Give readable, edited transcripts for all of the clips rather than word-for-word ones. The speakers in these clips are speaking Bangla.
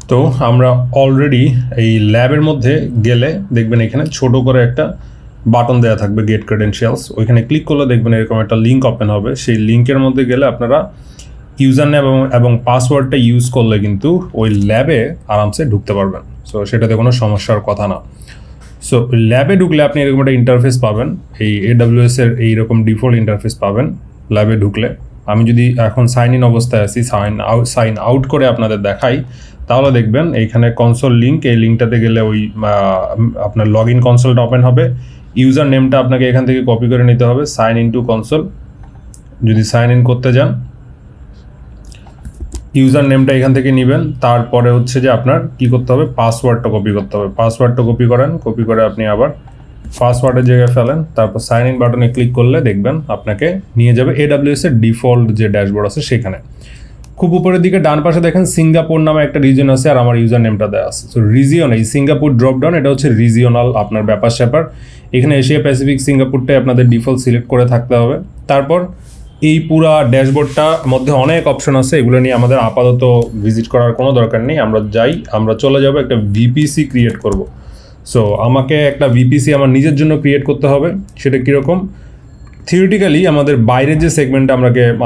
তো আমরা অলরেডি এই ল্যাবের মধ্যে গেলে দেখবেন এখানে ছোট করে একটা বাটন দেওয়া থাকবে গেট ক্রেডেনশিয়ালস। ওইখানে ক্লিক করলে দেখবেন এরকম একটা লিঙ্ক ওপেন হবে। সেই লিঙ্কের মধ্যে গেলে আপনারা ইউজার নেম এবং পাসওয়ার্ডটা ইউজ করলে কিন্তু ওই ল্যাবে আরামসে ঢুকতে পারবেন। সো সেটাতে কোনো সমস্যার কথা না। সো ল্যাবে ঢুকলে আপনি এরকম একটা ইন্টারফেস পাবেন, এই AWS এর এইরকম ডিফল্ট ইন্টারফেস পাবেন ল্যাবে ঢুকলে। আমি যদি এখন সাইন ইন অবস্থায় আছি, সাইন আউট করে আপনাদের দেখাই, তাহলে দেখবেন এইখানে কনসোল লিঙ্ক, এই লিঙ্কটাতে গেলে ওই আপনার লগ ইন কনসোলটা ওপেন হবে। ইউজার নেমটা আপনাকে এখান থেকে কপি করে নিতে হবে, সাইন ইন টু কনসোল। যদি সাইন ইন করতে যান, ইউজার নেমটা এখান থেকে নেবেন। তারপরে হচ্ছে যে আপনার কি করতে হবে, পাসওয়ার্ডটা কপি করতে হবে। পাসওয়ার্ডটা কপি করেন, কপি করে আপনি আবার পাসওয়ার্ডের জায়গায় ফেলেন, তারপর সাইন ইন বাটনে ক্লিক করলে দেখবেন আপনাকে নিয়ে যাবে AWS এর ডিফল্ট যে ড্যাশবোর্ড আছে সেখানে। খুব উপরের দিকে ডান পাশে দেখেন সিঙ্গাপুর নামে একটা রিজন আছে আর আমার ইউজার নেমটা দেওয়া আছে। সো রিজিয়ন, এই সিঙ্গাপুর ড্রপডাউন, এটা হচ্ছে রিজিওনাল আপনার ব্যাপার স্যাপার। এখানে এশিয়া প্যাসিফিক সিঙ্গাপুরটাই আপনাদের ডিফল্ট সিলেক্ট করে থাকতে হবে। তারপর এই পুরা ড্যাশবোর্ডটার মধ্যে অনেক অপশন আছে, এগুলো নিয়ে আমাদের আপাতত ভিজিট করার কোনো দরকার নেই। আমরা চলে যাব একটা ভিপিসি ক্রিয়েট করব। সো আমাকে একটা ভিপিসি আমার নিজের জন্য ক্রিয়েট করতে হবে। সেটা কীরকম, থিওরিটিক্যালি আমাদের বাইরের যে সেগমেন্টটা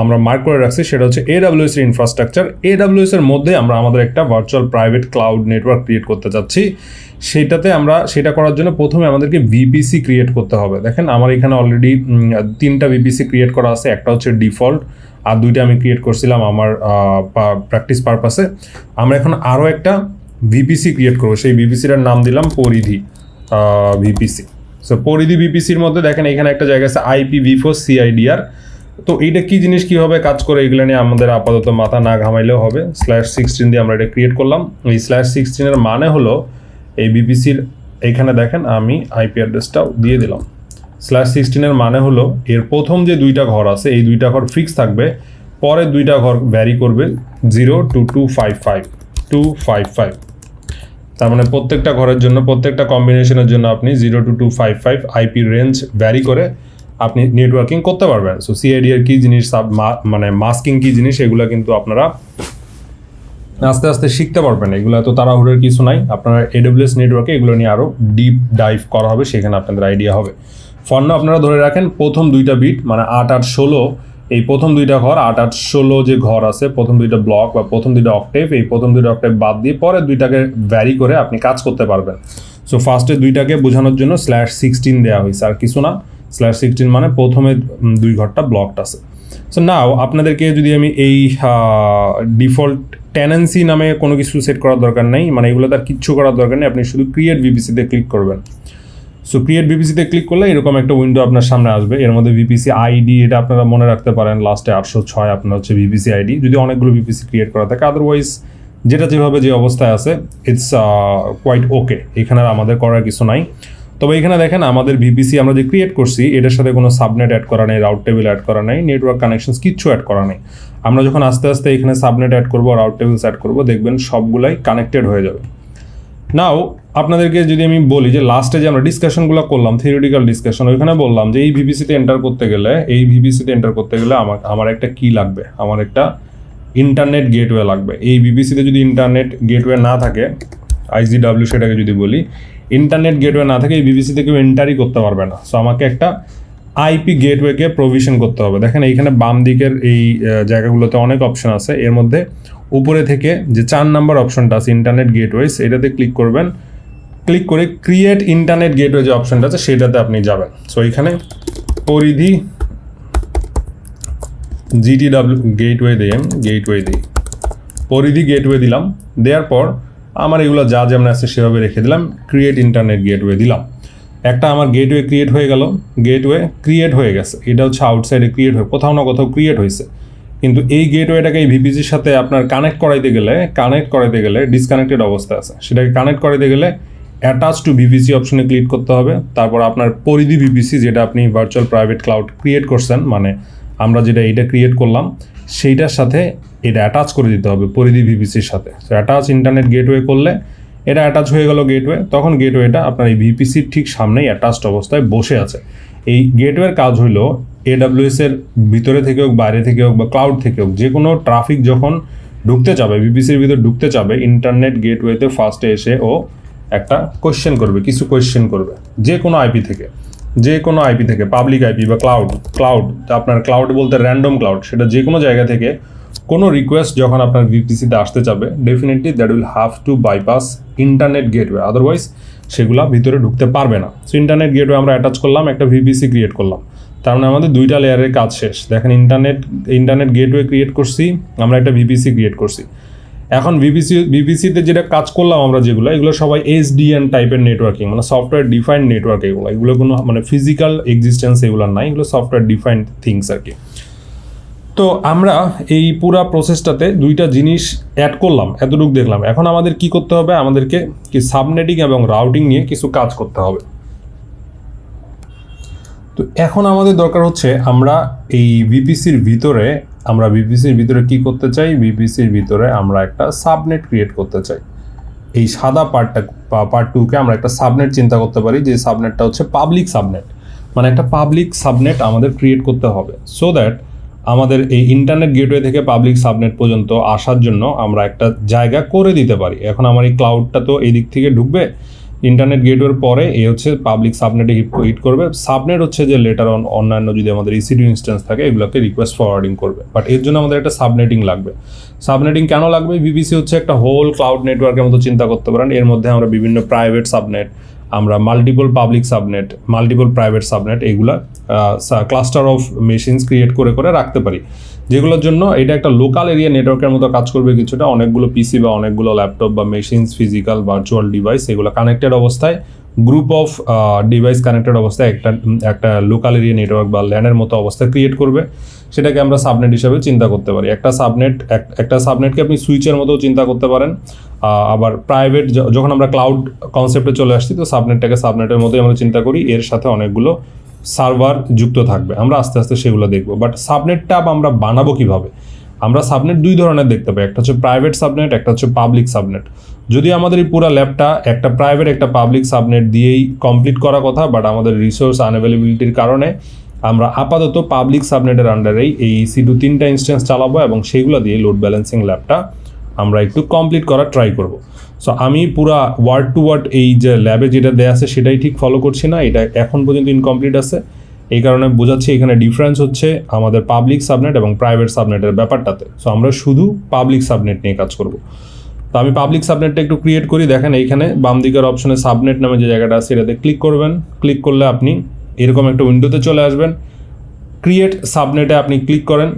আমরা মার্ক করে রাখছি সেটা হচ্ছে AWS এর ইনফ্রাস্ট্রাকচার। AWS এর মধ্যে আমরা আমাদের একটা virtual private cloud network create করতে চাচ্ছি। সেটা করার জন্য প্রথমে আমাদেরকে ভিপিসি ক্রিয়েট করতে হবে। দেখেন আমার এখানে অলরেডি 3টা ভিপিসি ক্রিয়েট করা আছে। একটা হচ্ছে ডিফল্ট, আর 2টা আমি ক্রিয়েট করছিলাম আমার প্র্যাকটিস পারপাসে। আমরা এখন আরও একটা ভিপিসি ক্রিয়েট করবো। সেই ভিপিসিটার নাম দিলাম পরিধি ভিপিসি। সো পরিধি ভিপিসির মধ্যে দেখেন এখানে একটা জায়গা আছে IPv4 CIDR। তো এইটা কী জিনিস, কীভাবে কাজ করে, এগুলো নিয়ে আমাদের আপাতত মাথা না ঘামাইলেও হবে। /16 দিয়ে আমরা এটা ক্রিয়েট করলাম। এই /16 এর মানে হলো এই ভিপিসির এখানে দেখেন আমি IP অ্যাড্রেসটাও দিয়ে দিলাম। /16 এর মানে হলো এর প্রথম যে 2টা ঘর আছে এই 2টা ঘর ফিক্স থাকবে, পরে 2টা ঘর ভ্যারি করবে 0 to 255 তার মানে প্রত্যেকটা ঘরের জন্য, প্রত্যেকটা কম্বিনেশনের জন্য আপনি 0 to 255 IP রেঞ্জ ভ্যারি করে আপনি নেটওয়ার্কিং করতে পারবেন। সো CIDR কী জিনিস, মানে মাস্কিং কী জিনিস, এগুলো কিন্তু আপনারা আস্তে আস্তে শিখতে পারবেন। এগুলো এত তাড়াহুড়োর কিছু নাই। আপনারা AWS নেটওয়ার্কে এগুলো নিয়ে আরও ডিপ ডাইভ করা হবে, সেখানে আপনাদের আইডিয়া হবে। ফর্ন আপনারা ধরে রাখেন প্রথম 2টা বিট মানে 8 8 16, এই প্রথম 2টা ঘর 8 8 16 যে ঘর আছে, প্রথম 2টা ব্লক বা প্রথম 2টা অক্টেভ, এই প্রথম 2টা অক্টেভ বাদ দিয়ে পরে 2টাকে ভ্যারি করে আপনি কাজ করতে পারবেন। সো ফার্স্টে 2টাকে বোঝানোর জন্য /16 দেওয়া হয়েছে, আর কিছু না। /16 মানে প্রথমে 2 ঘরটা ব্লকড আছে। সো নাও আপনাদেরকে যদি আমি এই ডিফল্ট টেনেন্সি নামে কোনো কিছু সেট করার দরকার নেই, মানে এগুলো তার কিচ্ছু করার দরকার নেই। আপনি শুধু ক্রিয়েট ভিপিসিতে ক্লিক করবেন। সো ক্রিয়েট ভিপিসিতে ক্লিক করলে এরকম একটা উইন্ডো আপনার সামনে আসবে। এর মধ্যে ভিপিসি আইডি, এটা আপনারা মনে রাখতে পারেন, লাস্টে 806 আপনার হচ্ছে ভিপিসি আইডি, যদি অনেকগুলো ভিপিসি ক্রিয়েট করা থাকে। আদারওয়াইজ যেটা যেভাবে যে অবস্থায় আছে ইটস কোয়াইট ওকে, এখানে আর আমাদের করার কিছু নাই। তবে এখানে দেখেন আমাদের ভিপিসি আমরা যে ক্রিয়েট করছি এটার সাথে কোনো সাবনেট অ্যাড করা নেই, রাউট টেবিল অ্যাড করা নেই, নেটওয়ার্ক কানেকশনস কিচ্ছু অ্যাড করা নেই। আমরা যখন আস্তে আস্তে এখানে সাবনেট অ্যাড করবো, রাউট টেবিলস অ্যাড করবো, দেখবেন সবগুলাই কানেক্টেড হয়ে যাবে। নাও আপনাদেরকে যদি আমি বলি যে লাস্টে যে আমরা ডিসকাশনগুলো করলাম, থিওরিটিক্যাল ডিসকাশন, ওইখানে বললাম যে এই ভিপিসিতে এন্টার করতে গেলে আমার একটা কি লাগবে, আমার একটা ইন্টারনেট গেটওয়ে লাগবে। এই ভিপিসিতে যদি ইন্টারনেট গেটওয়ে না থাকে, IGW সেটাকে যদি বলি, ইন্টারনেট গেটওয়ে না থাকে এই ভিপিসিতে কেউ এন্টারই করতে পারবে না। সো আমাকে একটা IP গেটওয়েকে প্রভিশন করতে হবে। দেখেন এইখানে বাম দিকের এই জায়গাগুলোতে অনেক অপশন আছে। এর মধ্যে উপরে থেকে যে 4 নাম্বার অপশনটা আছে ইন্টারনেট গেটওয়েস, এটাতে ক্লিক করবেন। ক্লিক করে ক্রিয়েট ইন্টারনেট গেটওয়ে যে অপশনটা আছে সেটাতে আপনি যাবেন। সো এখানে পরিধি GTW গেটওয়ে দিই, পরিধি গেটওয়ে দিলাম। দেওয়ার পর আমার এগুলো যা যেমন আছে সেভাবে রেখে দিলাম। ক্রিয়েট ইন্টারনেট গেটওয়ে দিলাম। একটা আমার গেটওয়ে ক্রিয়েট হয়ে গেল, গেটওয়ে ক্রিয়েট হয়ে গেছে। এটা হচ্ছে আউটসাইডে ক্রিয়েট হয়ে কোথাও না কোথাও ক্রিয়েট হয়েছে, কিন্তু এই গেটওয়েটাকে এই ভিপিসির সাথে আপনার কানেক্ট করাইতে গেলে ডিসকানেক্টেড অবস্থা আছে। সেটাকে কানেক্ট করাইতে গেলে অ্যাটাচ টু ভিপিসি অপশনে ক্লিক করতে হবে। তারপর আপনার পরিধি ভিপিসি, যেটা আপনি ভার্চুয়াল প্রাইভেট ক্লাউড ক্রিয়েট করছেন, মানে আমরা যেটা এইটা ক্রিয়েট করলাম সেইটার সাথে এটা অ্যাটাচ করে দিতে হবে পরিধি ভিপিসির সাথে। সো অ্যাটাচ ইন্টারনেট গেটওয়ে করলে এটা অ্যাটাচ হয়ে গেল গেটওয়ে। তখন গেটওয়েটা আপনার এই ভিপিসির ঠিক সামনেই অ্যাটাচড অবস্থায় বসে আছে। এই গেটওয়ের কাজ হলো AWS এর ভিতরে থেকে হোক, বাইরে থেকে হোক বা ক্লাউড থেকে হোক, যে কোনো ট্রাফিক যখন ঢুকতে চাবে, ভিপিসির ভিতর ঢুকতে চাবে, ইন্টারনেট গেটওয়েতে ফার্স্টে এসে ও একটা কোয়েশ্চেন করবে, কিছু কোয়েশ্চেন করবে যে কোনো আইপি থেকে, পাবলিক আইপি বা ক্লাউড আপনার ক্লাউড বলতে র্যান্ডম ক্লাউড, সেটা যে কোনো জায়গা থেকে কোনো রিকোয়েস্ট যখন আপনার ভিপিসিতে আসতে যাবে, definitely that will have to bypass internet gateway, otherwise সেগুলা ভিতরে ঢুকতে পারবে না। সো ইন্টারনেট গেটওয়ে আমরা অ্যাটাচ করলাম, একটা ভিপিসি ক্রিয়েট করলাম, তার মানে আমাদের দুইটা লেয়ারের কাজ শেষ। দেখেন ইন্টারনেট গেটওয়ে ক্রিয়েট করছি, আমরা একটা ভিপিসি ক্রিয়েট করছি। এখন ভিপিসিতে যেটা কাজ করলাম আমরা, এগুলো সবাই এসডিএন টাইপের নেটওয়ার্কিং, মানে সফটওয়্যার ডিফাইন্ড নেটওয়ার্ক। এগুলো কোনো মানে ফিজিক্যাল এক্সিস্টেন্স এগুলো নাই, এগুলো সফটওয়্যার ডিফাইন্ড থিংস আর কি। তো আমরা এই পুরা প্রসেসটাতে দুইটা জিনিস অ্যাড করলাম, এতটুকু দেখলাম। এখন আমাদের কি করতে হবে, আমাদেরকে কি সাবনেটিং এবং রাউটিং নিয়ে কিছু কাজ করতে হবে। তো এখন আমাদের দরকার হচ্ছে আমরা এই ভিপিসির ভিতরে কি করতে চাই, ভিপিসির ভিতরে আমরা একটা সাবনেট ক্রিয়েট করতে চাই। এই সাদা পার্ট 2কে আমরা একটা সাবনেট চিন্তা করতে পারি, যে সাবনেটটা হচ্ছে পাবলিক সাবনেট, মানে একটা পাবলিক সাবনেট আমাদের ক্রিয়েট করতে হবে, সো দ্যাট আমাদের এই ইন্টারনেট গেটওয়ে থেকে পাবলিক সাবনেট পর্যন্ত আসার জন্য আমরা একটা জায়গা করে দিতে পারি। এখন আমার এই ক্লাউডটা তো এই দিক থেকে ঢুকবে ইন্টারনেট গেটওয়ের পরে, এই হচ্ছে পাবলিক সাবনেটে হিট করবে। সাবনেট হচ্ছে যে লেটার অন্যান্য যদি আমাদের ইসি2 ইনস্ট্যান্স থাকে এগুলোকে রিকোয়েস্ট ফরওয়ার্ডিং করবে, বাট এর জন্য আমাদের একটা সাবনেটিং লাগবে। সাবনেটিং কেন লাগবে, ভিপিসি হচ্ছে একটা হোল ক্লাউড নেটওয়ার্কের মতো চিন্তা করতে পারেন। এর মধ্যে আমরা বিভিন্ন প্রাইভেট সাবনেট, আমরা multiple public subnet, multiple private subnet, এইগুলা ক্লাস্টার অফ মেশিনস ক্রিয়েট করে রাখতে পারি, যেগুলোর জন্য এটা একটা লোকাল এরিয়া নেটওয়ার্কের মতো কাজ করবে কিছুটা। অনেকগুলো পিসি বা অনেকগুলো ল্যাপটপ বা মেশিনস, ফিজিক্যাল ভার্চুয়াল ডিভাইস, এগুলো কানেক্টেড অবস্থায়, গ্রুপ অফ ডিভাইস কানেক্টেড অবস্থায় একটা লোকাল এরিয়া নেটওয়ার্ক বা ল্যানের মতো অবস্থা ক্রিয়েট করবে। সেটাকে আমরা সাবনেট হিসাবে চিন্তা করতে পারি। একটা সাবনেটকে আপনি সুইচের মতো চিন্তা করতে পারেন। আবার প্রাইভেট, যখন আমরা ক্লাউড কনসেপ্টে চলে আসছি, তো সাবনেটটাকে সাবনেটের মতোই আমরা চিন্তা করি, এর সাথে অনেকগুলো সার্ভার যুক্ত থাকবে। আমরা আস্তে আস্তে সেগুলো দেখব। বাট সাবনেটটা আমরা বানাবো কিভাবে, আমরা সাবনেট দুই ধরনের দেখতে পাই, একটা হচ্ছে প্রাইভেট সাবনেট, একটা হচ্ছে পাবলিক সাবনেট। যদি আমাদের এই পুরো ল্যাবটা একটা প্রাইভেট একটা পাবলিক সাবনেট দিয়েই কমপ্লিট করা কথা, বাট আমাদের রিসোর্স আনঅ্যাভেলেবিলিটির কারণে আমরা আপাতত পাবলিক সাবনেটের আন্ডারেই এই EC2 3টা ইনস্ট্যান্স চালাবো এবং সেইগুলো দিয়ে লোড ব্যালেন্সিং ল্যাবটা আমরা একটু কমপ্লিট করার ট্রাই করব। সো আমি পুরা ওয়ার্ড টু ওয়ার্ড এই যে ল্যাবে যেটা দেয়া আছে সেটাই ঠিক ফলো করছি না, এটা এখন পর্যন্ত ইনকমপ্লিট আছে। এই কারণে বোঝাচ্ছি এখানে ডিফারেন্স হচ্ছে আমাদের পাবলিক সাবনেট এবং প্রাইভেট সাবনেটের ব্যাপারটাতে। সো আমরা শুধু পাবলিক সাবনেট নিয়ে কাজ করব। তো আমি পাবলিক সাবনেটটা একটু ক্রিয়েট করি। দেখেন এইখানে বাম দিকের অপশনে সাবনেট নামে যে জায়গাটা আছে এটাতে ক্লিক করবেন। ক্লিক করলে আপনি এরকম একটা উইন্ডোতে চলে আসবেন। ক্রিয়েট সাবনেটে আপনি ক্লিক করেন।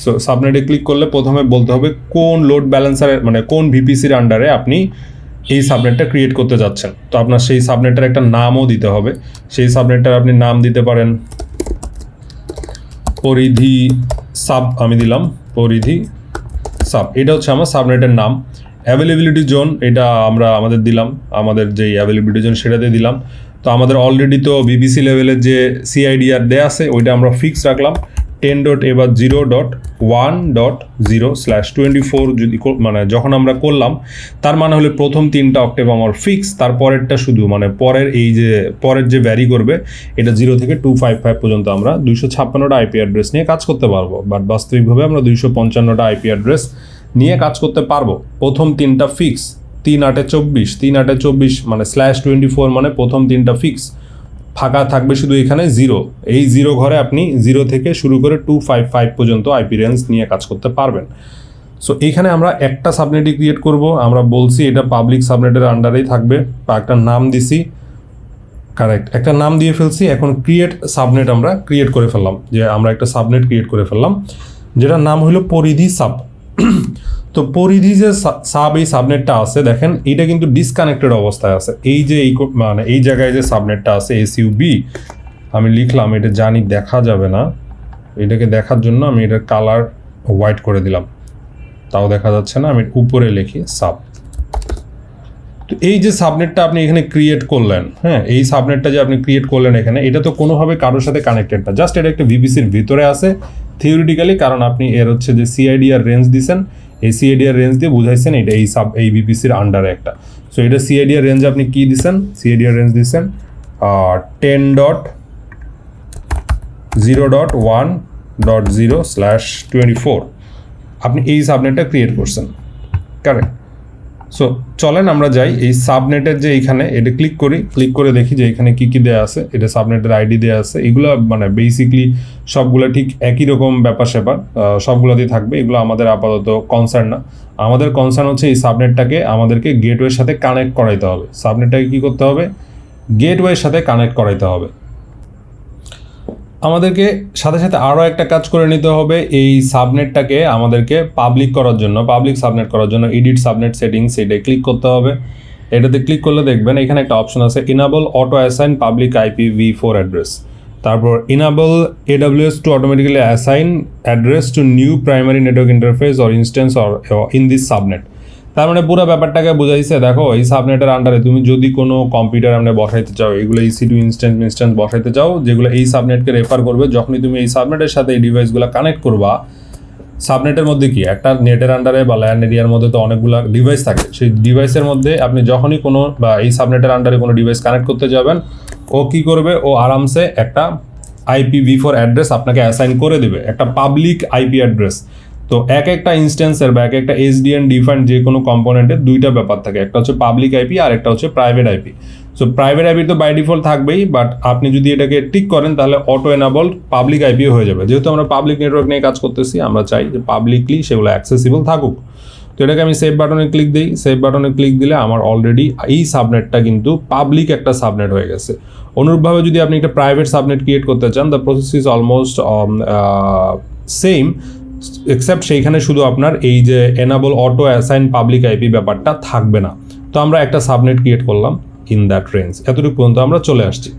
সো সাবনেটে ক্লিক করলে প্রথমে বলতে হবে কোন লোড ব্যালেন্সারের, মানে কোন ভিপিসির আন্ডারে আপনি এই সাবনেটটা ক্রিয়েট করতে যাচ্ছেন। তো আপনার সেই সাবনেটটার একটা নামও দিতে হবে। সেই সাবনেটটার আপনি নাম দিতে পারেন পরিধি সাব, আমি দিলাম পরিধি সাব, এটা হচ্ছে আমার সাবনেটের নাম। অ্যাভেলেবিলিটি জোন এটা আমরা আমাদের দিলাম, আমাদের যেই অ্যাভেলেবিলিটি জোন সেটাতে দিলাম। তো আমাদের অলরেডি তো বিবিসি লেভেলের যে CIDR দেয়া আছে ওইটা আমরা ফিক্স রাখলাম 10.0.1.0/24 যদি মানে যখন আমরা করলাম, তার মানে হলে প্রথম 3টা অক্টেভ আমার ফিক্স, তারপরেরটা শুধু মানে পরের যে ভ্যারি করবে এটা 0 থেকে 255 পর্যন্ত আমরা 256টা আইপি অ্যাড্রেস নিয়ে কাজ করতে পারবো। বাট বাস্তবিকভাবে আমরা 255টা আইপি অ্যাড্রেস নিয়ে কাজ করতে পারবো। প্রথম 3টা ফিক্স, 3/8/24 মানে /24 মানে প্রথম 3টা ফিক্স, ফাঁকা থাকবে শুধু এখানে 0। এই 0 ঘরে আপনি 0 থেকে শুরু করে 255 পর্যন্ত আইপি রেঞ্জ নিয়ে কাজ করতে পারবেন। সো এইখানে আমরা একটা সাবনেটই ক্রিয়েট করব। আমরা বলছি এটা পাবলিক সাবনেটের আন্ডারেই থাকবে, বা একটা নাম দিছি, কারেক্ট একটা নাম দিয়ে ফেলছি। এখন ক্রিয়েট সাবনেট আমরা ক্রিয়েট করে ফেললাম, যে আমরা একটা সাবনেট ক্রিয়েট করে ফেললাম যেটার নাম হলো পরিধি সাব। তো পরিধি যে এই সাবনেটটা আছে, দেখেন এটা কিন্তু ডিসকানেক্টেড অবস্থায় আছে। এই যে মানে এই জায়গায় যে সাবনেটটা আছে SUB আমি লিখলাম, এটা জানি দেখা যাবে না, এটাকে দেখার জন্য আমি এটার কালার হোয়াইট করে দিলাম, তাও দেখা যাচ্ছে না। আমি উপরে লিখি সাব। তো এই যে সাবনেটটা আপনি এখানে ক্রিয়েট করলেন, হ্যাঁ, এই সাবনেটটা যে আপনি ক্রিয়েট করলেন এখানে, এটা তো কোনোভাবে কারোর সাথে কানেক্টেড না, জাস্ট এটা একটা ভিপিসির ভিতরে আছে থিওরিটিক্যালি, কারণ আপনি এর হচ্ছে যে CIDR রেঞ্জ দিছেন, এই CIDR রেঞ্জ দিয়ে বুঝাইছেন এটা এই ভিপিসির আন্ডারে একটা। সো এটা CIDR রেঞ্জ আপনি কি দিছেন, CIDR রেঞ্জ দিছেন 10.0.1.0/24। আপনি এই সাবনেটটা ক্রিয়েট করছেন। কারেক্ট। সো চলেন আমরা যাই এই সাবনেটের যে এইখানে এটা ক্লিক করে দেখি যে এখানে কি কি দেওয়া আছে। এটা সাবনেটের আইডি দেওয়া আছে, এগুলো মানে বেসিকলি সবগুলো ঠিক একই রকম ব্যাপার স্যাপার, সবগুলোতেই থাকবে। এগুলো আমাদের আপাতত কনসার্ন না। আমাদের কনসার্ন হচ্ছে এই সাবনেটটাকে আমাদেরকে গেটওয়ের সাথে কানেক্ট করাইতে হবে। সাবনেটটাকে কী করতে হবে? গেটওয়ের সাথে কানেক্ট করাইতে হবে। আমাদেরকে সাথে সাথে আরও একটা কাজ করে নিতে হবে, এই সাবনেটটাকে আমাদেরকে পাবলিক সাবনেট করার জন্য এডিট সাবনেট সেটিংস, এটাই ক্লিক করতে হবে। এটাতে ক্লিক করলে দেখবেন এখানে একটা অপশন আছে enable auto assign public IPv4 address, তারপর enable AWS to automatically assign address to new primary network interface or instance or in this subnet. তার মানে পুরো ব্যাপারটাকে বোঝাইছে। দেখো এই সাবনেটের আন্ডারে তুমি যদি কোনো কম্পিউটার আমরা বসাইতে চাও, এগুলো EC2 ইনস্ট্যান্স বসাইতে চাও, যেগুলো এই সাবনেটকে রেফার করবে, যখনই তুমি এই সাবনেটের সাথে এই ডিভাইসগুলো কানেক্ট করবা, সাবনেটের মধ্যে কি একটা নেটের আন্ডারে বা ল্যান্ড এরিয়ার মধ্যে তো অনেকগুলো ডিভাইস থাকে, সেই ডিভাইসের মধ্যে আপনি যখনই কোনো বা এই সাবনেটের আন্ডারে কোনো ডিভাইস কানেক্ট করতে যাবেন, ও কি করবে, ও আরামসে একটা IPv4 অ্যাড্রেস আপনাকে অ্যাসাইন করে দেবে, একটা পাবলিক IP অ্যাড্রেস। তো এক একটা ইনস্ট্যান্সের বা এক একটা SDN ডিফাইন্ড যে কোনো কম্পোনেন্টের দুইটা ব্যাপার থাকে, একটা হচ্ছে পাবলিক IP আর একটা হচ্ছে private IP। So private IP তো বাই ডিফল্ট থাকবেই, বাট আপনি যদি এটাকে টিক করেন তাহলে অটো এনাবল পাবলিক IP হয়ে যাবে। যেহেতু আমরা পাবলিক নেটওয়ার্ক নিয়ে কাজ করতেছি, আমরা চাই যে পাবলিকলি সেগুলো অ্যাক্সেসিবল থাকুক। তো এটাকে আমি সেভ বাটনে ক্লিক দিই। সেভ বাটনে ক্লিক দিলে আমার অলরেডি এই সাবনেটটা কিন্তু পাবলিক একটা সাবনেট হয়ে গেছে। অনুরূপভাবে যদি আপনি একটা প্রাইভেট সাবনেট ক্রিয়েট করতে চান, the process is almost same, except সেইখানে শুধু আপনার এই যে enable auto assign public IP ব্যাপারটা থাকবে না। তো আমরা একটা সাবনেট ক্রিয়েট করলাম ইন দ্যাট রেঞ্জ, এতটুকু পর্যন্ত আমরা চলে আসছি।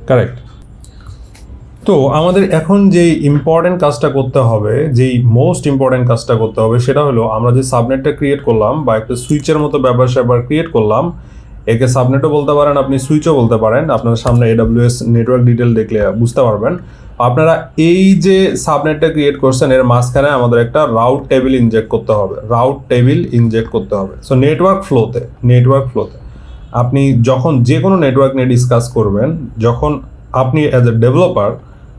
কারেক্ট। তো আমাদের এখন যে ইম্পর্টেন্ট কাজটা করতে হবে, যেই মোস্ট ইম্পর্টেন্ট কাজটা করতে হবে, সেটা হলো আমরা যে সাবনেটটা ক্রিয়েট করলাম বা একটা সুইচের মতো ব্যাপার স্যাপার ক্রিয়েট করলাম, একে সাবনেটও বলতে পারেন, আপনি সুইচও বলতে পারেন। আপনার সামনে AWS নেটওয়ার্ক ডিটেল দেখলে বুঝতে পারবেন। আপনারা এই যে সাবনেটটা ক্রিয়েট করছেন, এর মাঝখানে আমাদের একটা রাউট টেবিল ইনজেক্ট করতে হবে। সো নেটওয়ার্ক ফ্লোতে আপনি যখন যে কোনো নেটওয়ার্ক নিয়ে ডিসকাস করবেন, যখন আপনি অ্যাজ এ ডেভেলপার,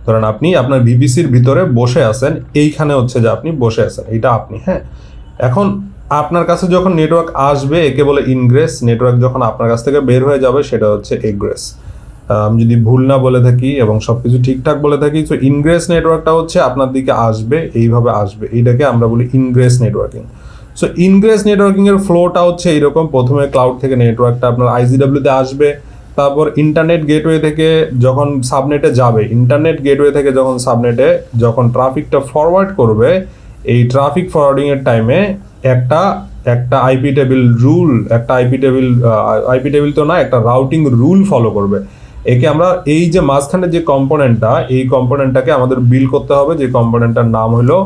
ধরেন আপনি আপনার VPCর ভিতরে বসে আছেন, এইখানে হচ্ছে যে আপনি বসে আছেন, এটা আপনি, হ্যাঁ। এখন আপনার কাছে যখন নেটওয়ার্ক আসবে, একে বলে ইনগ্রেস। নেটওয়ার্ক যখন আপনার কাছ থেকে বের হয়ে যাবে, সেটা হচ্ছে এগ্রেস। আমি যদি ভুল না বলে থাকি এবং সব কিছু ঠিকঠাক বলে থাকি, তো ইনগ্রেস নেটওয়ার্কটা হচ্ছে আপনার দিকে আসবে, এইভাবে আসবে, এইটাকে আমরা বলি ইনগ্রেস নেটওয়ার্কিং। সো ইনগ্রেস নেটওয়ার্কিংয়ের ফ্লোটা হচ্ছে এইরকম। প্রথমে ক্লাউড থেকে নেটওয়ার্কটা আপনার IGW-তে আসবে, তারপর ইন্টারনেট গেটওয়ে থেকে যখন সাবনেটে যাবে, যখন ট্রাফিকটা ফরওয়ার্ড করবে, এই ট্রাফিক ফরওয়ার্ডিংয়ের টাইমে একটা আইপি টেবিল তো না, একটা রাউটিং রুল ফলো করবে। একে আমরা এই যে মাঝখানে যে কম্পোনেন্টটা, এই কম্পোনেন্টটাকে আমাদের বিল করতে হবে, যে কম্পোনেন্টটার নাম হলো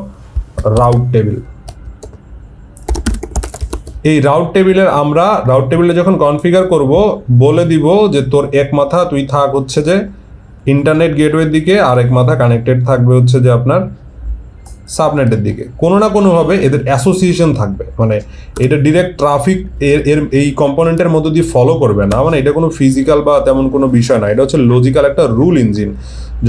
রাউট টেবিল। এই রাউট টেবিলে যখন কনফিগার করব, বলে দিব যে তোর এক মাথা তুই থাক হচ্ছে যে ইন্টারনেট গেটওয়ের দিকে, আর এক মাথা কানেক্টেড থাকবে হচ্ছে যে আপনার সাবনেটের দিকে। কোনো না কোনোভাবে এদের অ্যাসোসিয়েশন থাকবে, মানে এটা ডিরেক্ট ট্রাফিক এর এই কম্পোনেন্টের মধ্য দিয়ে ফলো করবে না। মানে এটা কোনো ফিজিক্যাল বা তেমন কোনো বিষয় না, এটা হচ্ছে লজিক্যাল একটা রুল ইঞ্জিন।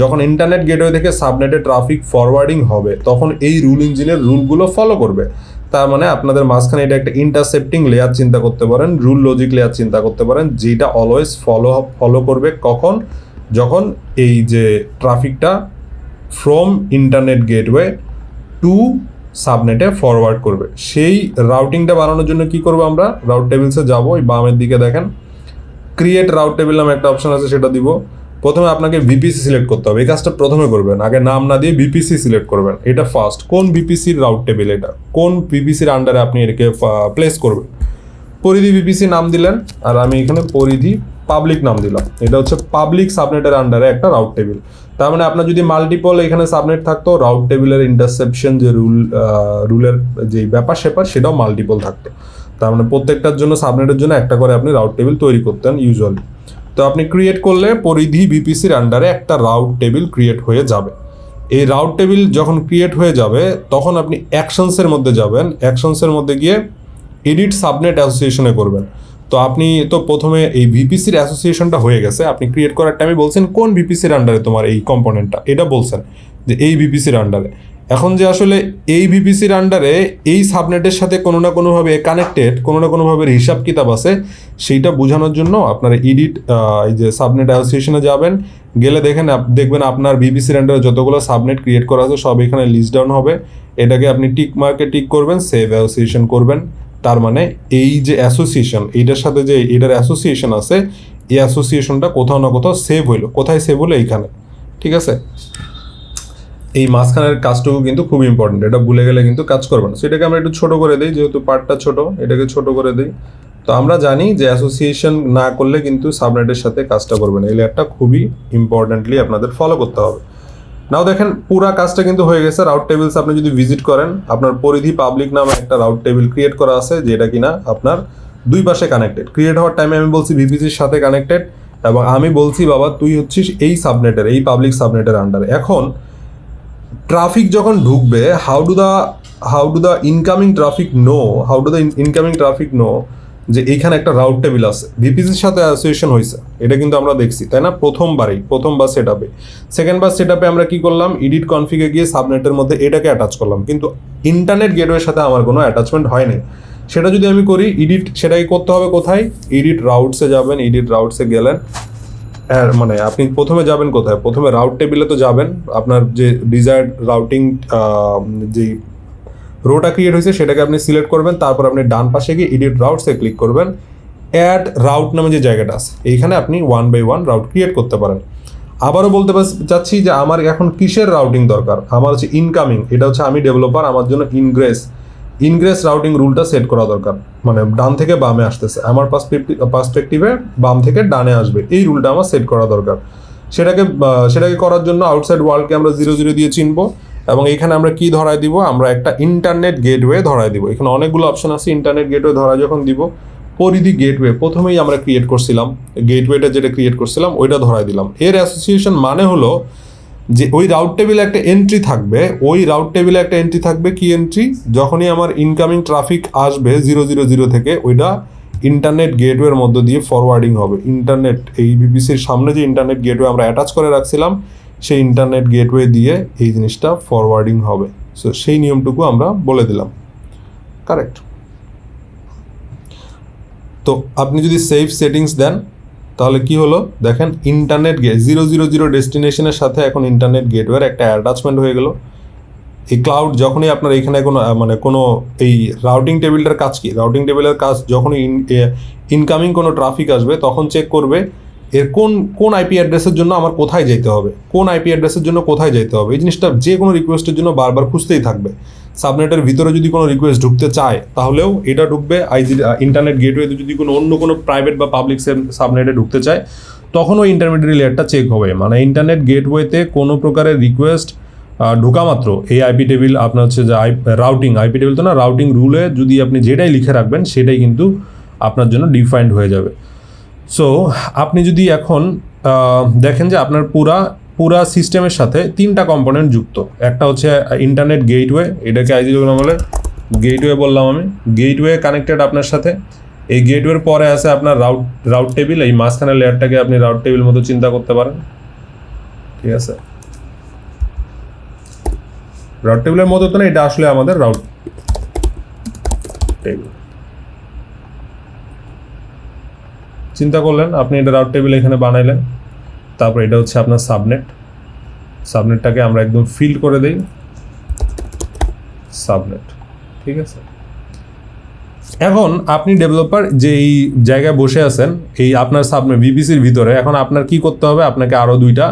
যখন ইন্টারনেট গেটওয়ে থেকে সাবনেটে ট্রাফিক ফরওয়ার্ডিং হবে, তখন এই রুল ইঞ্জিনের রুলগুলো ফলো করবে। তার মানে আপনাদের মাঝখানে এটা একটা ইন্টারসেপ্টিং লেয়ার চিন্তা করতে পারেন, রুল লজিক লেয়ার চিন্তা করতে পারেন, যেটা অলওয়েজ ফলো করবে কখন, যখন এই যে ট্রাফিকটা ফ্রম ইন্টারনেট গেটওয়ে টু সাবনেটে ফরওয়ার্ড করবে। সেই রাউটিংটা বানানোর জন্য কি করবো, আমরা রাউট টেবিলসে যাবো, ওই বামের দিকে দেখেন ক্রিয়েট রাউট টেবিল নামে একটা অপশন আছে, সেটা দিব। প্রথমে আপনাকে VPC সিলেক্ট করতে হবে, এই কাজটা প্রথমে করবেন, আগে নাম না দিয়ে VPC সিলেক্ট করবেন। এটা ফার্স্ট, কোন VPCর রাউট টেবিল, এটা কোন VPCর আন্ডারে আপনি এটাকে প্লেস করবেন। পরিধি VPC নাম দিলেন, আর আমি এখানে পরিধি পাবলিক নাম দিলাম। এটা হচ্ছে পাবলিক সাবনেটের আন্ডারে একটা রাউট টেবিল। তার মানে আপনার যদি মাল্টিপল এখানে সাবনেট থাকতো, রাউট টেবিলের ইন্টারসেপশন যে রুলের যে ব্যাপার স্যাপার, সেটাও মাল্টিপল থাকতো। তার মানে প্রত্যেকটার জন্য সাবনেটের জন্য একটা করে আপনি রাউট টেবিল তৈরি করতেন ইউজুয়ালি। তো আপনি ক্রিয়েট করলে পরিধি VPCর আন্ডারে একটা রাউট টেবিল ক্রিয়েট হয়ে যাবে। এই রাউট টেবিল যখন ক্রিয়েট হয়ে যাবে, তখন আপনি অ্যাকশনসের মধ্যে যাবেন। অ্যাকশনসের মধ্যে গিয়ে এডিট সাবনেট অ্যাসোসিয়েশনে করবেন। তো আপনি তো প্রথমে এই VPCর অ্যাসোসিয়েশনটা হয়ে গেছে, আপনি ক্রিয়েট করার টাইমে বলছেন কোন VPCর আন্ডারে তোমার এই কম্পোনেন্টটা, এটা বলছেন যে এই VPCর আন্ডারে। এখন যে আসলে এই ভিপিসির আন্ডারে এই সাবনেটের সাথে কোনো না কোনোভাবে কানেক্টেড, কোনো না কোনোভাবে হিসাব কিতাব আছে, সেইটা বোঝানোর জন্য আপনারা এডিট এই যে সাবনেট অ্যাসোসিয়েশনে যাবেন, গেলে দেখবেন আপনার ভিপিসির আন্ডারে যতগুলো সাবনেট ক্রিয়েট করা আছে সব এখানে লিস্ট ডাউন হবে। এটাকে আপনি টিক মার্কে টিক করবেন, সেভ অ্যাসোসিয়েশন করবেন। তার মানে এই যে অ্যাসোসিয়েশন, এইটার সাথে যে এটার অ্যাসোসিয়েশন আছে, এই অ্যাসোসিয়েশনটা কোথাও না কোথাও সেভ হইলো। কোথায় সেভ হলো? এইখানে। ঠিক আছে, এই মাঝখানের কাজটুকু কিন্তু খুব ইম্পর্টেন্ট, এটা ভুলে গেলে কিন্তু কাজ করবে না। সো এটাকে আমরা একটু ছোট করে দিই, যেহেতু পার্টটা ছোট, এটাকে ছোট করে দিই। তো আমরা জানি যে অ্যাসোসিয়েশন না করলে কিন্তু সাবনেটের সাথে কাজটা করবে না। এই লেয়ারটা খুবই ইম্পর্টেন্টলি আপনাদের ফলো করতে হবে। নাও দেখেন পুরা কাজটা কিন্তু হয়ে গেছে। রাউট টেবিলস আপনি যদি ভিজিট করেন, আপনার পরিধি পাবলিক নামে একটা রাউট টেবিল ক্রিয়েট করা আছে, যেটা কিনা আপনার দুই পাশে কানেক্টেড। ক্রিয়েট হওয়ার টাইমে আমি বলছি ভিপিসির সাথে কানেক্টেড, এবং আমি বলছি বাবা তুই হচ্ছিস এই সাবনেটের, এই পাবলিক সাবনেটের আন্ডারে। এখন ট্রাফিক যখন ঢুকবে, how do the incoming traffic know যে এইখানে একটা রাউট টেবিল আছে, ভিপিসির সাথে অ্যাসোসিয়েশন হয়েছে। এটা কিন্তু আমরা দেখছি, তাই না? প্রথমবার সেট আপে। সেকেন্ডবার সেট আপে আমরা কি করলাম? এডিট কনফিগে গিয়ে সাবনেটের মধ্যে এটাকে অ্যাটাচ করলাম, কিন্তু ইন্টারনেট গেটওয়ের সাথে আমার কোনো অ্যাটাচমেন্ট হয়নি। সেটা যদি আমি করি এডিট, সেটাকে করতে হবে কোথায়? এডিট রাউটসে যাবেন, এডিট রাউটসে গেলেন, মানে আপনি প্রথমে যাবেন কোথায়? প্রথমে রাউট টেবিলে তো যাবেন, আপনার যে ডিজায়ার্ড রাউটিং যেই রোটা ক্রিয়েট হয়েছে সেটাকে আপনি সিলেক্ট করবেন। তারপর আপনি ডান পাশে গিয়ে এডিট রাউটসে ক্লিক করবেন। অ্যাড রাউট নামে যে জায়গাটা আছে, এইখানে আপনি 1 by 1 রাউট ক্রিয়েট করতে পারেন। আবারও বলতে চাচ্ছি যে আমার এখন কিসের রাউটিং দরকার? আমার হচ্ছে ইনকামিং। এটা হচ্ছে আমি ডেভেলপার, আমার জন্য ইনগ্রেস রাউটিং রুলটা সেট করা দরকার। মানে ডান থেকে বামে আসতেছে, আমার পার্সপেক্টিভে বাম থেকে ডানে আসবে, এই রুলটা আমার সেট করা দরকার। সেটাকে করার জন্য আউটসাইড ওয়ার্ল্ডকে আমরা 0 দিয়ে চিনবো, এবং এখানে আমরা কি ধরায় দিব? আমরা একটা ইন্টারনেট গেটওয়ে ধরায় দিব। এখানে অনেকগুলো অপশন আছে। ইন্টারনেট গেটওয়ে ধরা যখন দিব, পরিধি গেটওয়ে প্রথমেই আমরা ক্রিয়েট করছিলাম, গেটওয়েটা যেটা ক্রিয়েট করছিলাম ওইটা ধরায় দিলাম। এর অ্যাসোসিয়েশন মানে হলো যে ওই রাউট টেবিলে একটা এন্ট্রি থাকবে, কি এন্ট্রি? যখনই আমার ইনকামিং ট্রাফিক আসবে 000 থেকে, ওইটা ইন্টারনেট গেটওয়ের মধ্য দিয়ে ফরওয়ার্ডিং হবে। ইন্টারনেট, এই বিবিসির সামনে যে ইন্টারনেট গেটওয়ে আমরা অ্যাটাচ করে রাখছিলাম, সেই ইন্টারনেট গেটওয়ে দিয়ে এই জিনিসটা ফরওয়ার্ডিং হবে। সো সেই নিয়মটুকু আমরা বলে দিলাম, কারেক্ট? তো আপনি যদি সেভ সেটিংস দেন, তাহলে কি হলো দেখেন, ইন্টারনেট 000 ডেস্টিনেশনের সাথে এখন ইন্টারনেট গেটওয়ের একটা অ্যাটাচমেন্ট হয়ে গেল। এই ক্লাউড যখনই আপনার এখানে কোনো এই রাউটিং টেবিলটার কাজ কি? রাউটিং টেবিলের কাজ যখনই ইনকামিং কোনো ট্রাফিক আসবে, তখন চেক করবে এর কোন আইপি অ্যাড্রেসের জন্য আমার কোথায় যেতে হবে, এই জিনিসটা যে কোনো রিকোয়েস্টের জন্য বারবার খুঁজতেই থাকবে। সাবনেটের ভিতরে যদি কোনো রিকোয়েস্ট ঢুকতে চায়, তাহলেও এটা ঢুকবে। ইন্টারনেট গেটওয়েতে যদি অন্য কোনো প্রাইভেট বা পাবলিক সাবনেটে ঢুকতে চায়, তখন ওই ইন্টারমিডিয়েট লেয়ারটা চেক হবে। মানে ইন্টারনেট গেটওয়েতে কোনো প্রকারের রিকোয়েস্ট ঢোকা মাত্র এই আইপি টেবিল আপনার হচ্ছে যে আইপি টেবিল তো না, রাউটিং রুলে যদি আপনি যেটাই লিখে রাখবেন সেটাই কিন্তু আপনার জন্য ডিফাইন্ড হয়ে যাবে। সো আপনি যদি এখন দেখেন যে আপনার পুরা সিস্টেমের সাথে 3টা কম্পোনেন্ট যুক্ত। একটা হচ্ছে ইন্টারনেট গেটওয়ে, এটাকে বলে গেটওয়ে বললাম আমি। গেটওয়ে কানেক্টেড আপনার সাথে। এই গেটওয়ের পরে আছে আপনার রাউট টেবিল। এই মাঝখানের লেয়ারটাকে আপনি রাউট টেবিল মতো চিন্তা করতে পারেন, ঠিক আছে? রাউট টেবিলের মতো তো না, এটা আসলে আমাদের রাউট টেবিল। চিন্তা করলেন আপনি, এটা রাউট টেবিল এখানে বানাইলেন। তারপর এটা হচ্ছে আপনার সাবনেটটাকে আমরা একদম ফিল করে দেই, সাবনেট, ঠিক আছে? এখন আপনি ডেভেলপার যে এই জায়গায় বসে আছেন, এই আপনার সাবনেট ভিপিসির ভিতরে, এখন আপনার কি করতে হবে? আপনাকে আরও দুইটা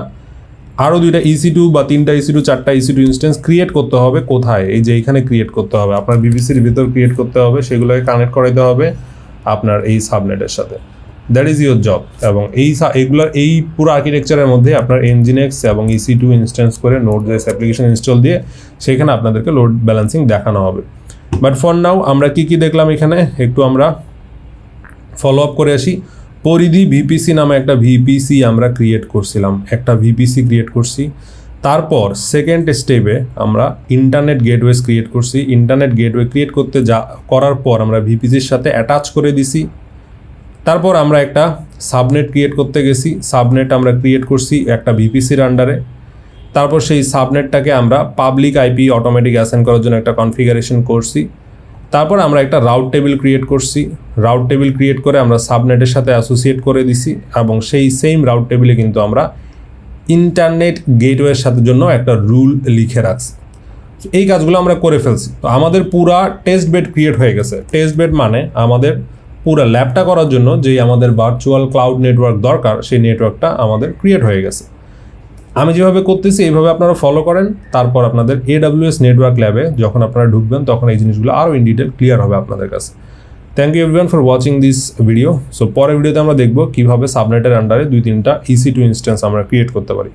EC2 বা 3টা EC2 4টা EC2 ইনস্ট্যান্স ক্রিয়েট করতে হবে। কোথায়? এই যে এইখানে ক্রিয়েট করতে হবে, আপনার ভিপিসির ভিতর ক্রিয়েট করতে হবে। সেগুলোকে কানেক্ট করাইতে হবে আপনার এই সাবনেটের সাথে। That is your job. এবং এই পুরো আর্কিটেকচারের মধ্যে আপনার Nginx এবং EC2 ইনস্ট্যান্স করে Node.js অ্যাপ্লিকেশন ইনস্টল দিয়ে সেখানে আপনাদেরকে লোড ব্যালেন্সিং দেখানো হবে। বাট ফর নাও আমরা কি দেখলাম এখানে, একটু আমরা ফলো আপ করে আসি। পরিধি ভিপিসি নামে একটা ভিপিসি আমরা ক্রিয়েট করছি। তারপর সেকেন্ড স্টেপে আমরা ইন্টারনেট গেটওয়েস ক্রিয়েট করছি। ইন্টারনেট গেটওয়ে ক্রিয়েট করার পর আমরা ভিপিসির সাথে অ্যাটাচ করে দিছি। তারপর আমরা একটা সাবনেট ক্রিয়েট করতে গেছি। সাবনেট আমরা ক্রিয়েট করছি একটা ভিপিসির আন্ডারে। তারপর সেই সাবনেটটাকে আমরা পাবলিক আইপি অটোমেটিক অ্যাসাইন করার জন্য একটা কনফিগারেশন করছি। তারপর আমরা একটা রাউট টেবিল ক্রিয়েট করছি। রাউট টেবিল ক্রিয়েট করে আমরা সাবনেটের সাথে অ্যাসোসিয়েট করে দিছি এবং সেই সেম রাউট টেবিলে কিন্তু আমরা ইন্টারনেট গেটওয়ের সাথে জন্য একটা রুল লিখে রাখছি। এই কাজগুলো আমরা করে ফেলছি। তো আমাদের পুরা টেস্ট বেড ক্রিয়েট হয়ে গেছে। টেস্ট বেড মানে আমাদের পুরো ল্যাবটা করার জন্য যেই আমাদের ভার্চুয়াল ক্লাউড নেটওয়ার্ক দরকার সেই নেটওয়ার্কটা আমাদের ক্রিয়েট হয়ে গেছে। আমি যেভাবে করতেছি এইভাবে আপনারা ফলো করেন। তারপর আপনাদের AWS নেটওয়ার্ক ল্যাবে যখন আপনারা ঢুকবেন তখন এই জিনিসগুলো আরও ইন ডিটেল ক্লিয়ার হবে আপনাদের কাছে। Thank you everyone for watching this video. So পরের ভিডিওতে আমরা দেখব কীভাবে সাবনেটের আন্ডারে 2-3টা EC2 ইনস্ট্যান্স আমরা ক্রিয়েট করতে পারি।